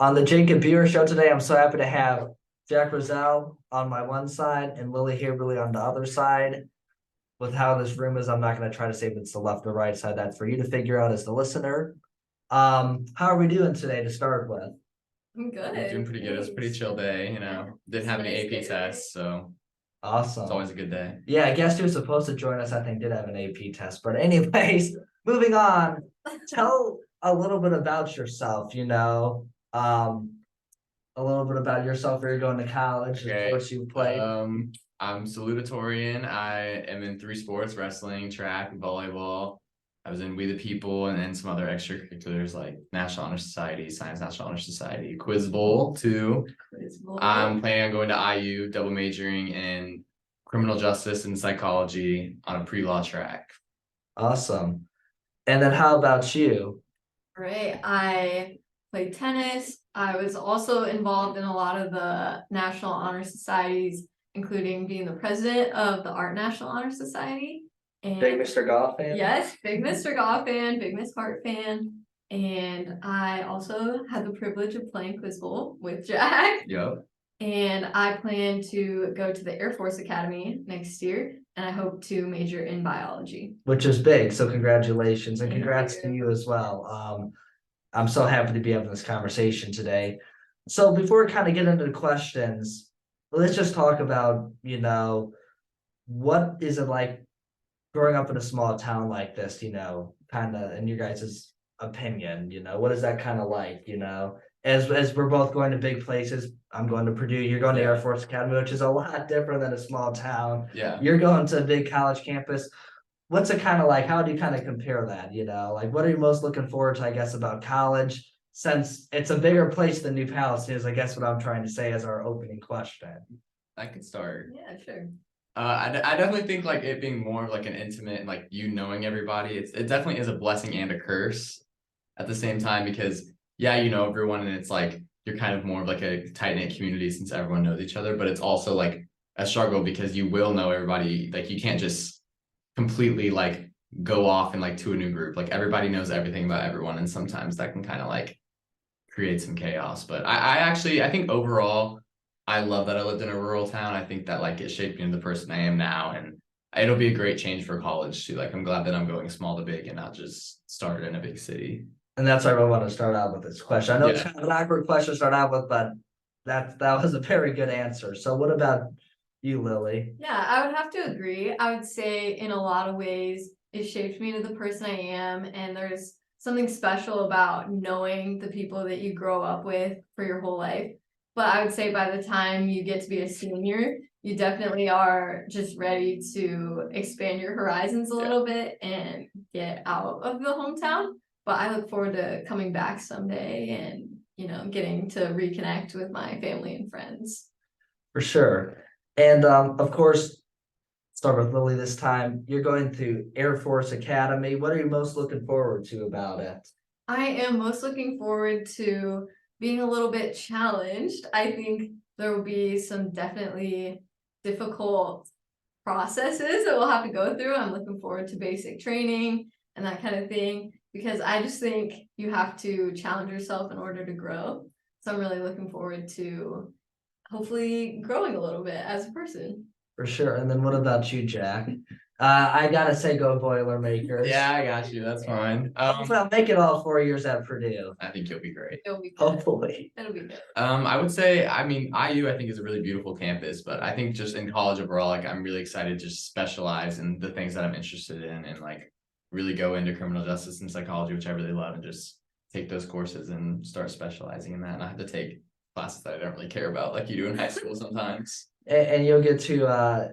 On the Jacob Buer Show today, I'm so happy to have Jack Rossell on my one side and Lily Haeberle on the other side. With how this room is, I'm not going to try to say if it's the left or right side. That's for you to figure out as the listener. How are we doing today to start with? I'm good. I'm doing pretty good. It was a pretty chill day, Didn't have any AP tests, so Awesome. it's always a good day. Yeah, I guess who was supposed to join us, I think, did have an AP test. But anyways, moving on. Tell a little bit about yourself, a little bit about yourself where you're going to college, the sports you played. I'm salutatorian. I am in 3 sports: wrestling, track, and volleyball. I was in We the People and then some other extracurriculars like National Honor Society, Science National Honor Society, Quiz Bowl too. I'm planning on going to IU, double majoring in criminal justice and psychology on a pre-law track. Awesome. And then how about you? Right. I played tennis. I was also involved in a lot of the National Honor Societies, including being the president of the Art National Honor Society. And Big Mr. Golf fan? yes, big Mr. Golf fan, big Miss Hart fan. And I also had the privilege of playing Quiz Bowl with Jack. Yep. And I plan to go to the Air Force Academy next year, and I hope to major in biology. Which is big, so congratulations, and congrats Thank to you. you as well. I'm so happy to be having this conversation today. So before we kind of get into the questions, let's just talk about, what is it like growing up in a small town like this, kind of in your guys' opinion, what is that kind of like, as we're both going to big places. I'm going to Purdue, you're going to Air Force Academy, which is a lot different than a small town. Yeah. You're going to a big college campus. What's it kind of like? How do you kind of compare that? Like what are you most looking forward to, I guess, about college? Since it's a bigger place than New Palestine is, I guess what I'm trying to say as our opening question. I could start. Yeah, sure. I definitely think like it being more of like an intimate, like you knowing everybody, it definitely is a blessing and a curse at the same time, because you know everyone and it's like you're kind of more of like a tight-knit community since everyone knows each other, but it's also like a struggle because you will know everybody. Like you can't just completely like go off and like to a new group. Like everybody knows everything about everyone, and sometimes that can kind of like create some chaos. But I think overall I love that I lived in a rural town. I think that like it shaped me into the person I am now, and it'll be a great change for college too. Like I'm glad that I'm going small to big and not just started in a big city. And that's why I want to start out with this question. I know it's kind of an awkward question to start out with, but that was a very good answer. So what about you, Lily? Yeah, I would have to agree. I would say in a lot of ways it shaped me into the person I am, and there's something special about knowing the people that you grow up with for your whole life. But I would say by the time you get to be a senior, you definitely are just ready to expand your horizons a little bit and get out of the hometown. But I look forward to coming back someday and, getting to reconnect with my family and friends. For sure. And of course, start with Lily this time. You're going to Air Force Academy. What are you most looking forward to about it? I am most looking forward to being a little bit challenged. I think there will be some definitely difficult processes that we'll have to go through. I'm looking forward to basic training and that kind of thing, because I just think you have to challenge yourself in order to grow. So I'm really looking forward to hopefully growing a little bit as a person. For sure. And then what about you, Jack? I gotta say, go Boilermakers. Yeah, I got you. That's fine. Hopefully I'll make it all 4 years at Purdue. I think you'll be great. It'll be good. Hopefully. It'll be good. I would say, I mean, IU I think is a really beautiful campus, but I think just in college overall, like I'm really excited to just specialize in the things that I'm interested in and like really go into criminal justice and psychology, which I really love, and just take those courses and start specializing in that. And I have to take classes that I don't really care about, like you do in high school sometimes. And you'll get to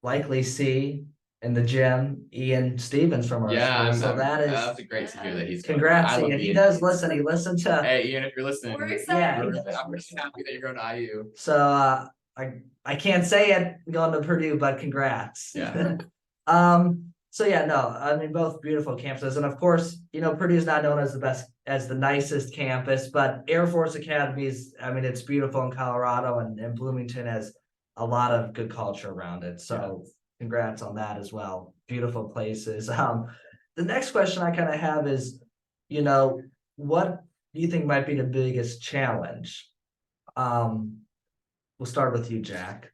likely see in the gym Ian Stevens from our school. So that's great to hear that he's congrats, Ian. He does listen. He listened to. Hey, Ian, if you're listening, we're excited. I'm really happy that you're going to IU. So I can't say it going to Purdue, but congrats. Yeah. So yeah, no, I mean both beautiful campuses, and of course, Purdue is not known as the nicest campus, but Air Force Academy is. I mean, it's beautiful in Colorado, and Bloomington has a lot of good culture around it. So congrats on that as well. Beautiful places. The next question I kind of have is, what do you think might be the biggest challenge? We'll start with you, Jack.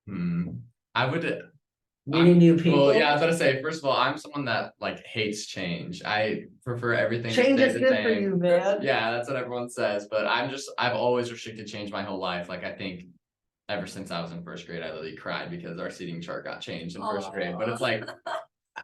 I would. Meeting new people. Well, yeah, I was gonna say, first of all, I'm someone that like hates change. I prefer everything to Change stay is the good for same. you, man. Yeah, that's what everyone says. But I've always restricted change my whole life. Like I think ever since I was in first grade, I literally cried because our seating chart got changed in first grade. But it's like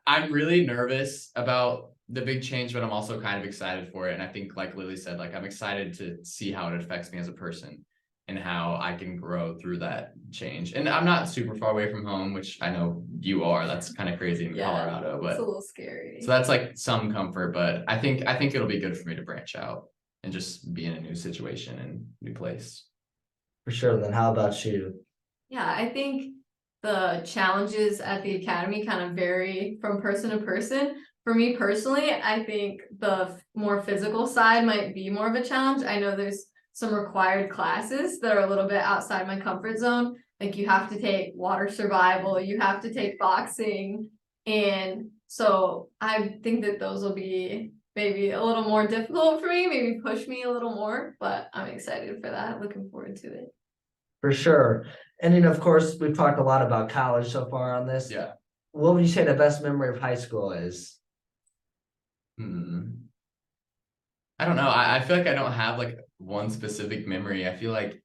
I'm really nervous about the big change, but I'm also kind of excited for it. And I think, like Lily said, like I'm excited to see how it affects me as a person and how I can grow through that change. And I'm not super far away from home, which I know you are. That's kind of crazy in Colorado, It's but a little scary. so that's like some comfort. But I think it'll be good for me to branch out and just be in a new situation and new place. For sure. Then how about you? Yeah, I think the challenges at the academy kind of vary from person to person. For me personally, I think the more physical side might be more of a challenge. I know there's some required classes that are a little bit outside my comfort zone. Like you have to take water survival, you have to take boxing. And so I think that those will be maybe a little more difficult for me, maybe push me a little more, but I'm excited for that. Looking forward to it. For sure. And then, of course, we've talked a lot about college so far on this. Yeah. What would you say the best memory of high school is? I don't know. I feel like I don't have like one specific memory. I feel like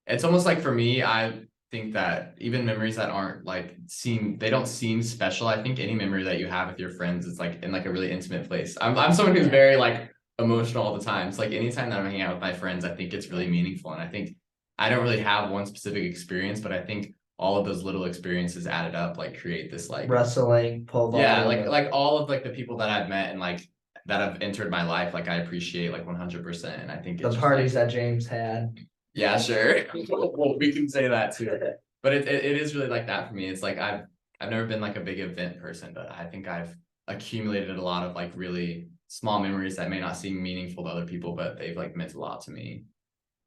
it's almost like for me, I think that even memories that aren't like they don't seem special. I think any memory that you have with your friends is like in like a really intimate place. I'm someone who's very like emotional all the time. It's like anytime that I'm hanging out with my friends, I think it's really meaningful. And I think I don't really have one specific experience, but I think all of those little experiences added up like create this like Wrestling, pole vault. yeah, like all of like the people that I've met and like that have entered my life, like I appreciate like 100%. And I think the it's just, parties like, that James had. yeah, sure. Well, we can say that too. But it is really like that for me. It's like I've never been like a big event person, but I think I've accumulated a lot of like really small memories that may not seem meaningful to other people, but they've like meant a lot to me.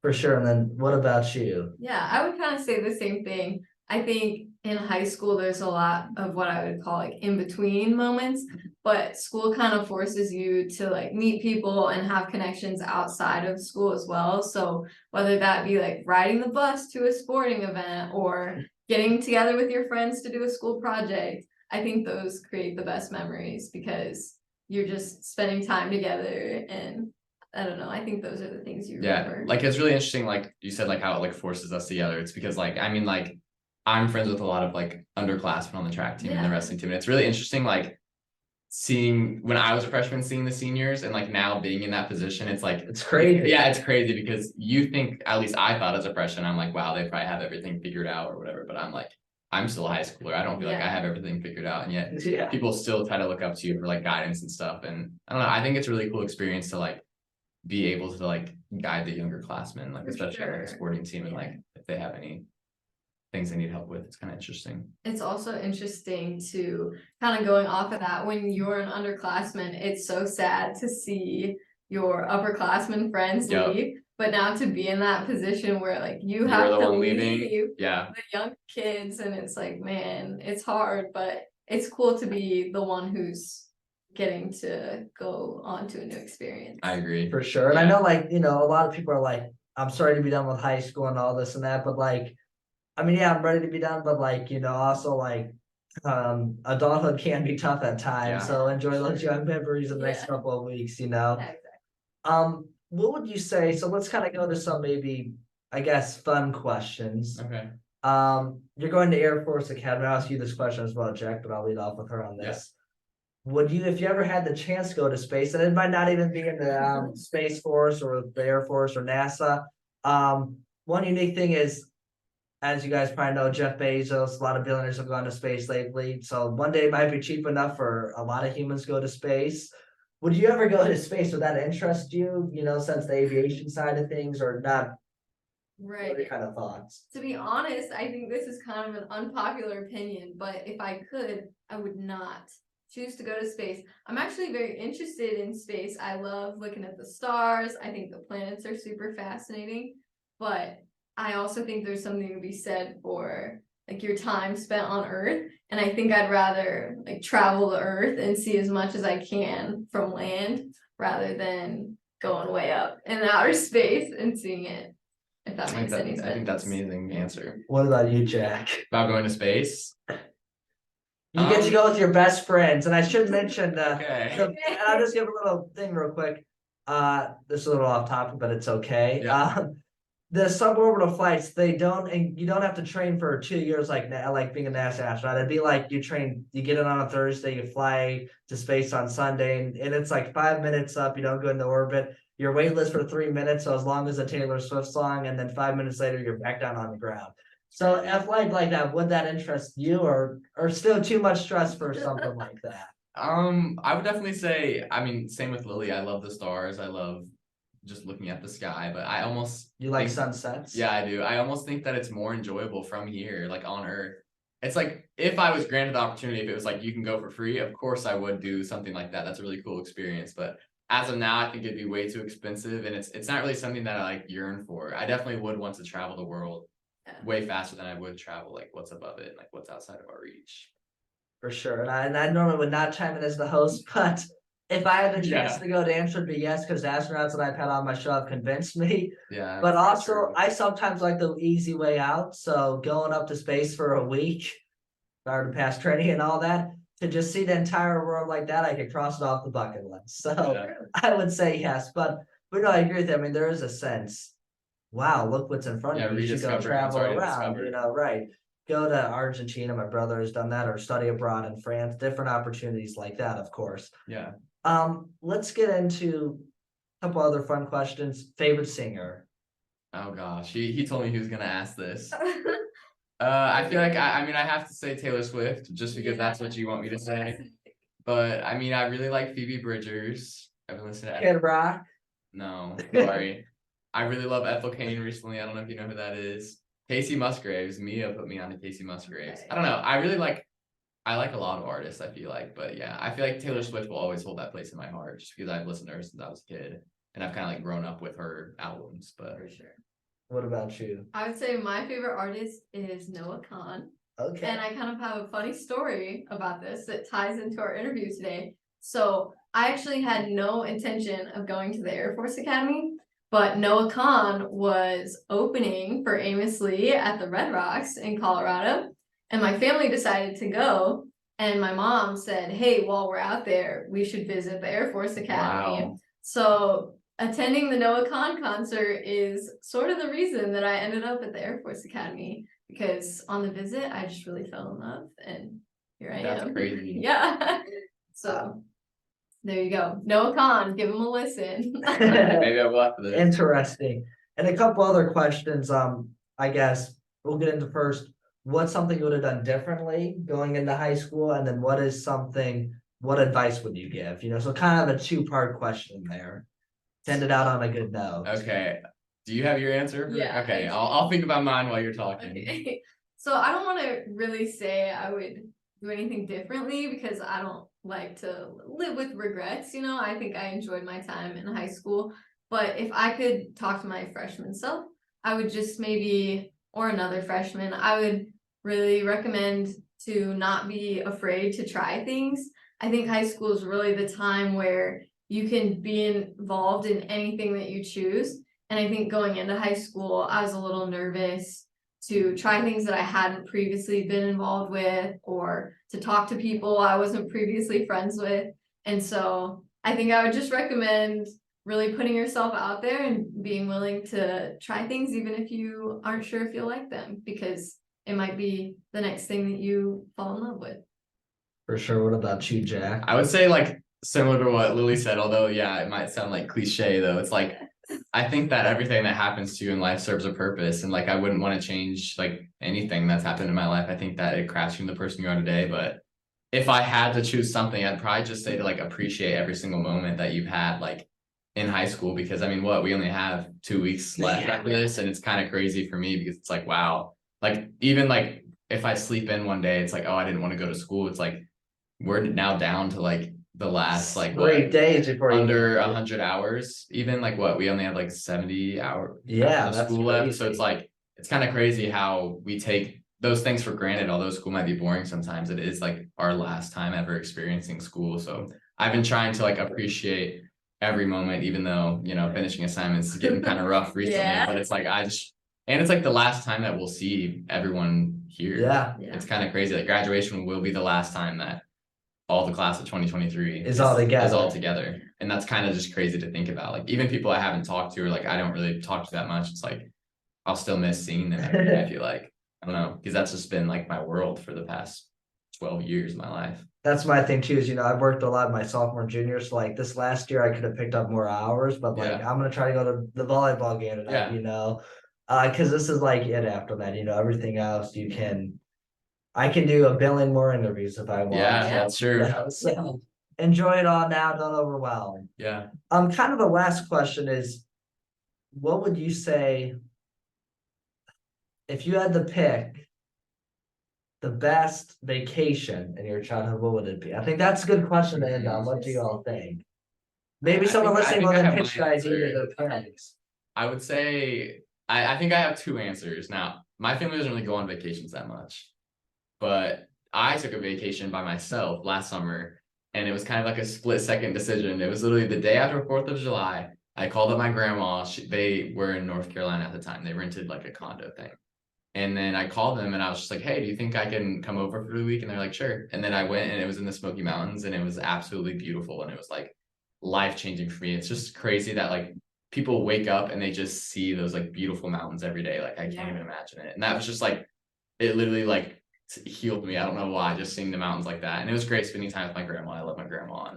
For sure. And then what about you? Yeah, I would kind of say the same thing. I think in high school, there's a lot of what I would call like in between moments, but school kind of forces you to like meet people and have connections outside of school as well. So whether that be like riding the bus to a sporting event or getting together with your friends to do a school project, I think those create the best memories because you're just spending time together and I don't know. I think those are the things you remember. Yeah, like it's really interesting, like you said, like how it like forces us together. It's because like I mean, like I'm friends with a lot of like underclassmen on the track team and the wrestling team. And it's really interesting, like seeing when I was a freshman, seeing the seniors and like now being in that position, it's like It's crazy. Yeah, it's crazy because you think, at least I thought as a freshman, I'm like, wow, they probably have everything figured out or whatever. But I'm like, I'm still a high schooler. I don't feel like I have everything figured out. And yet Yeah. people still try to look up to you for like guidance and stuff. And I don't know, I think it's a really cool experience to like be able to like guide the younger classmen, like For especially on like a sure. sporting team and like if they have any things they need help with, it's kind of interesting. It's also interesting to kind of going off of that when you're an underclassman, it's so sad to see your upperclassmen friends leave. But now to be in that position where like you have You're the to one leave leaving. Yeah. the young kids and it's like, man, it's hard, but it's cool to be the one who's getting to go on to a new experience. I agree. For sure. And I know like, a lot of people are like, I'm sorry to be done with high school and all this and that, but like, I mean, yeah, I'm ready to be done, but like, also like adulthood can be tough at times. Yeah. So enjoy those young memories in the next couple of weeks, Yeah, exactly. What would you say? So let's kind of go to some maybe, I guess, fun questions. Okay. You're going to Air Force Academy. I'll ask you this question as well, Jack, but I'll lead off with her on this. Would you, if you ever had the chance to go to space, and it might not even be in the Space Force or the Air Force or NASA, one unique thing is, as you guys probably know, Jeff Bezos, a lot of billionaires have gone to space lately. So one day it might be cheap enough for a lot of humans to go to space. Would you ever go to space? Would that interest you, since the aviation side of things or not? Right. What are your kind of thoughts? To be honest, I think this is kind of an unpopular opinion, but if I could, I would not choose to go to space. I'm actually very interested in space. I love looking at the stars. I think the planets are super fascinating, but I also think there's something to be said for like your time spent on Earth. And I think I'd rather like travel the Earth and see as much as I can from land rather than going way up in outer space and seeing it. If that I think makes any sense. I think that's amazing answer. What about you, Jack? About going to space? You get to go with your best friends, and I should mention Okay. and I'll just give a little thing real quick. This is a little off topic, but it's okay. Yeah. The suborbital flights, they don't, and you don't have to train for 2 years like being a NASA astronaut. It'd be like you get it on a Thursday, you fly to space on Sunday, and it's like 5 minutes up, you don't go into orbit. You're weightless for 3 minutes, so as long as a Taylor Swift song, and then 5 minutes later, you're back down on the ground. So a flight like that, would that interest you, or still too much stress for something like that? I would definitely say, I mean, same with Lily. I love the stars. I love just looking at the sky, but I almost You like think- sunsets? Yeah, I do. I almost think that it's more enjoyable from here, like on Earth. It's like if I was granted the opportunity, if it was like you can go for free, of course I would do something like that. That's a really cool experience. But as of now, I think it'd be way too expensive, and it's not really something that I like yearn for. I definitely would want to travel the world way faster than I would travel like what's above it, like what's outside of our reach. For sure. And I normally would not chime in as the host, but if I had the chance Yeah. to go, the answer would be yes, because astronauts that I've had on my show have convinced me. Yeah. But for also, sure. I sometimes like the easy way out. So going up to space for a week, if I were to pass training and all that, to just see the entire world like that, I could cross it off the bucket list. So Yeah. I would say yes. But no, I agree with you. I mean, there is a sense. Wow, look what's in front Yeah, of you. You should go rediscovering what's travel already around, discovered. right. Go to Argentina. My brother has done that, or study abroad in France, different opportunities like that, of course. Yeah. Let's get into a couple other fun questions. Favorite singer? Oh gosh, he told me he was gonna ask this. I feel like I mean I have to say Taylor Swift just because that's what you want me to say. But I mean I really like Phoebe Bridgers. I've been listening to Kid Rock? No, sorry. I really love Ethel Cain recently. I don't know if you know who that is. Casey Musgraves. Mia put me on to Casey Musgraves. I don't know. I like a lot of artists, I feel like, but yeah, I feel like Taylor Swift will always hold that place in my heart just because I've listened to her since I was a kid. And I've kind of like grown up with her albums, but For sure. What about you? I would say my favorite artist is Noah Khan. Okay. And I kind of have a funny story about this that ties into our interview today. So I actually had no intention of going to the Air Force Academy, but Noah Khan was opening for Amos Lee at the Red Rocks in Colorado. And my family decided to go. And my mom said, hey, while we're out there, we should visit the Air Force Academy. wow. So attending the Noah Khan concert is sort of the reason that I ended up at the Air Force Academy, because on the visit, I just really fell in love, and here I am. That's crazy. Yeah. So there you go. Noah Khan, give him a listen. Maybe I will after this. Interesting. And a couple other questions. I guess we'll get into first. What's something you would have done differently going into high school? And then what advice would you give? So kind of a two-part question there. Send it out on a good note. Okay. Do you have your answer? Yeah, Okay, I do. I'll think about mine while you're talking. Okay. So I don't want to really say I would do anything differently because I don't like to live with regrets. I think I enjoyed my time in high school. But if I could talk to my freshman self, I would just or another freshman, I would really recommend to not be afraid to try things. I think high school is really the time where you can be involved in anything that you choose. And I think going into high school, I was a little nervous to try things that I hadn't previously been involved with, or to talk to people I wasn't previously friends with. And so I think I would just recommend really putting yourself out there and being willing to try things, even if you aren't sure if you'll like them, because it might be the next thing that you fall in love with. For sure. What about you, Jack? I would say like similar to what Lily said, although yeah, it might sound like cliche though. It's like I think that everything that happens to you in life serves a purpose, and like I wouldn't want to change like anything that's happened in my life. I think that it crafts you the person you are today. But if I had to choose something, I'd probably just say to like appreciate every single moment that you've had like in high school, because I mean we only have 2 weeks left after this, and it's kind of crazy for me because it's like wow, like even like if I sleep in one day, it's like oh I didn't want to go to school. It's like we're now down to like the last like 3 days before under 100 hours, even like what we only have like 70 hours Yeah, of that's school left. So crazy. it's like it's kind of crazy how we take those things for granted. Although school might be boring sometimes, it is like our last time ever experiencing school. So I've been trying to like appreciate every moment, even though, finishing assignments is getting kind of rough recently, Yeah. but it's like, and it's like the last time that we'll see everyone here. Yeah. It's kind of crazy. Like graduation will be the last time that all the class of 2023 Is all together. And that's kind of just crazy to think about. Like even people I haven't talked to, or like I don't really talk to that much, it's like I'll still miss seeing them every day, I feel like. I don't know, because that's just been like my world for the past 12 years of my life. That's my thing too, is I've worked a lot my sophomore and junior, so like this last year I could have picked up more hours, but like Yeah. I'm gonna try to go to the volleyball game tonight, because this is like it after that, everything else I can do a billion more interviews if I want. Yeah, that's true. So enjoy it all now, don't overwhelm. Yeah. Kind of the last question is, what would you say if you had to pick the best vacation in your childhood, what would it be? I think that's a good question to end on. What do you all think? Maybe someone listening will then pitch the idea to their parents. I would say I think I have two answers. Now, my family doesn't really go on vacations that much, but I took a vacation by myself last summer, and it was kind of like a split-second decision. It was literally the day after 4th of July. I called up my grandma. They were in North Carolina at the time. They rented like a condo thing. And then I called them and I was just like, hey, do you think I can come over for the week? And they're like, sure. And then I went, and it was in the Smoky Mountains, and it was absolutely beautiful. And it was like life-changing for me. It's just crazy that like people wake up and they just see those like beautiful mountains every day. Like I can't even imagine it. And that was just like, it literally like healed me. I don't know why, just seeing the mountains like that. And it was great spending time with my grandma. I love my grandma.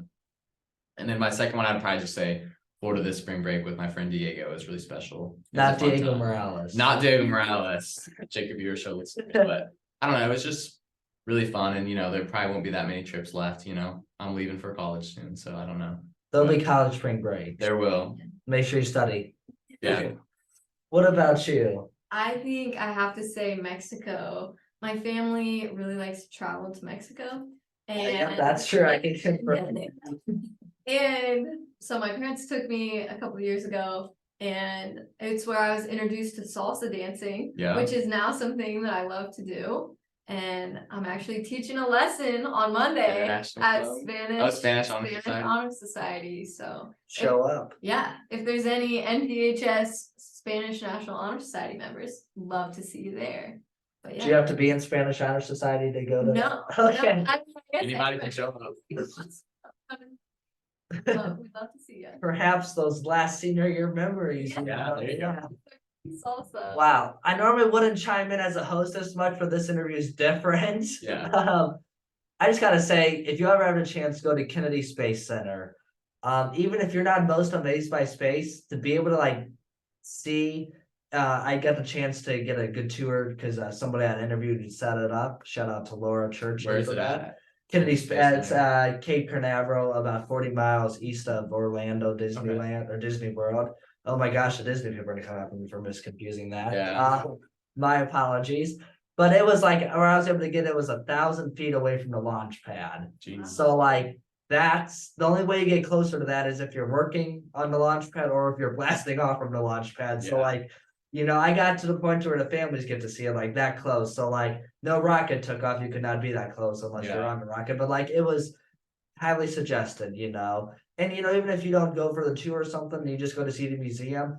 And then my second one, I'd probably just say Florida this spring break with my friend Diego is really special. Not Diego Morales. Not Diego Morales. Jacob, your show looks good, but I don't know. It was just really fun, and there probably won't be that many trips left. I'm leaving for college soon, so I don't know. There'll be college spring break. There will. Make sure you study. Yeah. What about you? I think I have to say Mexico. My family really likes to travel to Mexico. And that's true. I can confirm. And so my parents took me a couple years ago, and it's where I was introduced to salsa dancing, which is now something that I love to do. And I'm actually teaching a lesson on Monday at Spanish Honor Society. So show up. Yeah, if there's any NPHS Spanish National Honor Society members, love to see you there. But yeah. Do you have to be in Spanish Honor Society to go to? No. Okay. No, anybody can show up. We'd love to see you. Perhaps those last senior year memories. Yeah, there you go. Salsa. Wow. I normally wouldn't chime in as a host as much, but this interview is different. Yeah. I just gotta say, if you ever have a chance to go to Kennedy Space Center, even if you're not most amazed by space, to be able to like see, I got the chance to get a good tour because somebody I interviewed and set it up. Shout out to Laura Church. Where is it at? Kennedy Space. It's Cape Canaveral, about 40 miles east of Orlando Disneyland or Disney World. Oh my gosh, the Disney people are gonna come after me for misconfusing that. Yeah. My apologies. But it was like where I was able to get it was 1,000 feet away from the launch pad. Jeez. So like that's the only way you get closer to that is if you're working on the launch pad or if you're blasting off from the launch pad. So like, I got to the point where the families get to see it like that close. So like no rocket took off, you could not be that close unless you're on the rocket. But like it was highly suggested, And even if you don't go for the tour or something, you just go to see the museum,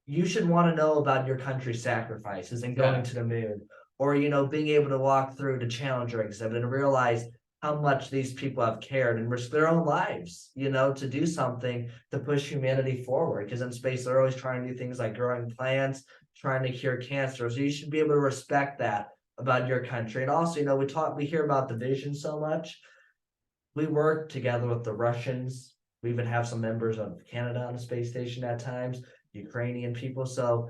you should want to know about your country's sacrifices and going to the moon. Or, being able to walk through the Challenger exhibit and realize how much these people have cared and risked their own lives, to do something to push humanity forward. Because in space, they're always trying to do things like growing plants, trying to cure cancer. So you should be able to respect that about your country. And also, we hear about division so much. We work together with the Russians. We even have some members of Canada on the space station at times, Ukrainian people, so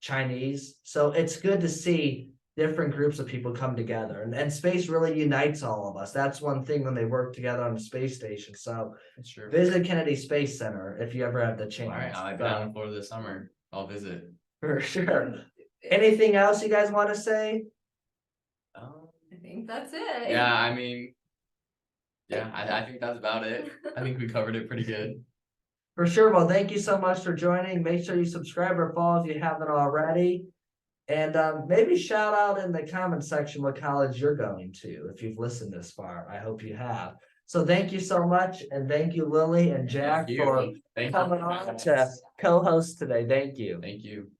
Chinese. So it's good to see different groups of people come together, and space really unites all of us. That's one thing when they work together on the space station. So visit Kennedy Space Center if you ever have the chance. All right, I'll be down for this summer. I'll visit. For sure. Anything else you guys want to say? I think that's it. Yeah, I mean, I think that's about it. I think we covered it pretty good. For sure. Well, thank you so much for joining. Make sure you subscribe or follow if you haven't already. And maybe shout out in the comment section what college you're going to if you've listened this far. I hope you have. So thank you so much, and thank you, Lily and Jack, Thank you. for Thank you. coming on to co-host today. Thank you. Thank you.